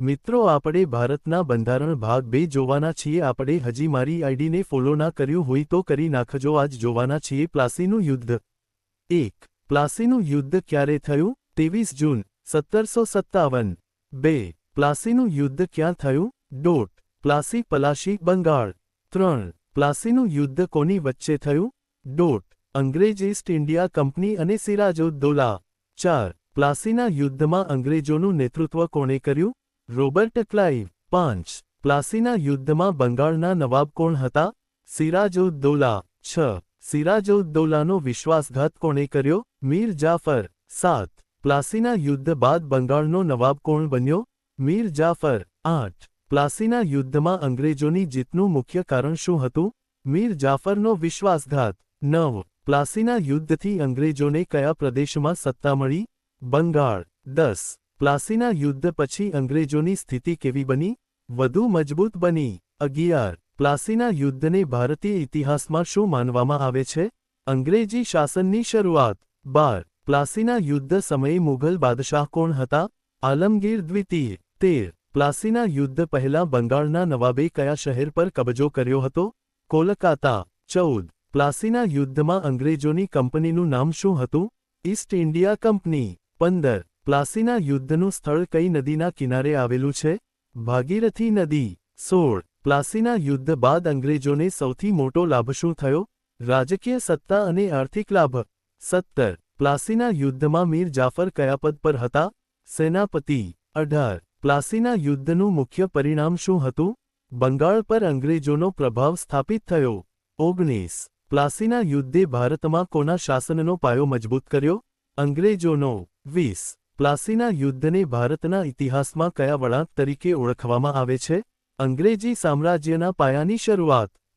મિત્રો આપણે ભારતના બંધારણ ભાગ 2 જોવાના છીએ। આપણે હજી મારી આઈડીને ફોલો ના કર્યું હોય તો કરી નાખજો। આજ જોવાના છીએ પ્લાસીનું યુદ્ધ। 1. પ્લાસીનું યુદ્ધ ક્યારે થયું? 23 જૂન 1757। 2. પ્લાસીનું યુદ્ધ ક્યાં થયું? ડોટ પ્લાસી પલાશી બંગાળ। 3. પ્લાસીનું યુદ્ધ કોની વચ્ચે થયું? ડોટ અંગ્રેજ ઈસ્ટ ઇન્ડિયા કંપની અને સિરાજઉદ્દૌલા। 4. પ્લાસીના યુદ્ધમાં અંગ્રેજોનું નેતૃત્વ કોણે કર્યું? Robert Clive. 5. પ્લાસીના યુદ્ધમાં બંગાળના નવાબ કોણ હતા? સિરાજઉદ્દૌલા। 6. સિરાજઉદ્દૌલાનો વિશ્વાસઘાત કોણે કર્યો? મીર જાફર। 7. પ્લાસીના યુદ્ધ બાદ બંગાળનો નવાબ કોણ બન્યો? મીર જાફર। 8. પ્લાસીના યુદ્ધમાં અંગ્રેજોની જીતનું મુખ્ય કારણ શું હતું? મીર જાફરનો વિશ્વાસઘાત। 9. પ્લાસીના યુદ્ધથી અંગ્રેજોને કયા પ્રદેશમાં સત્તા મળી? બંગાળ। 10. પ્લાસીના યુદ્ધ પછી અંગ્રેજોની સ્થિતિ કેવી બની? વધુ મજબૂત બની। 11. પ્લાસીના યુદ્ધને ભારતીય ઇતિહાસમાં શું માનવામાં આવે છે? અંગ્રેજી શાસનની શરૂઆત। 12. પ્લાસીના યુદ્ધ સમયે મુઘલ બાદશાહ કોણ હતા? આલમગીર દ્વિતીય। 13. પ્લાસીના યુદ્ધ પહેલા બંગાળના નવાબે કયા શહેર પર કબજો કર્યો હતો? કોલકાતા। 14. પ્લાસીના યુદ્ધમાં અંગ્રેજોની કંપનીનું નામ શું હતું? East India company. 15. પ્લાસીના યુદ્ધનું સ્થળ કઈ નદીના કિનારે આવેલું છે? ભાગીરથી નદી। 16. પ્લાસીના યુદ્ધ બાદ અંગ્રેજોને સૌથી મોટો લાભ શું થયો? રાજકીય સત્તા અને આર્થિક લાભ। 17. પ્લાસીના યુદ્ધમાં મીર જાફર કયા પદ પર હતા? સેનાપતિ। 18. પ્લાસીના યુદ્ધનું મુખ્ય પરિણામ શું હતું? બંગાળ પર અંગ્રેજોનો પ્રભાવ સ્થાપિત થયો। 19. પ્લાસીના યુદ્ધે ભારતમાં કોના શાસનનો પાયો મજબૂત કર્યો? અંગ્રેજોનો। 20. પ્લાસીના યુદ્ધને ભારતના ઇતિહાસમાં કયા વળાંક તરીકે ઓળખવામાં આવે છે? અંગ્રેજી સામ્રાજ્યના પાયાની શરૂઆત।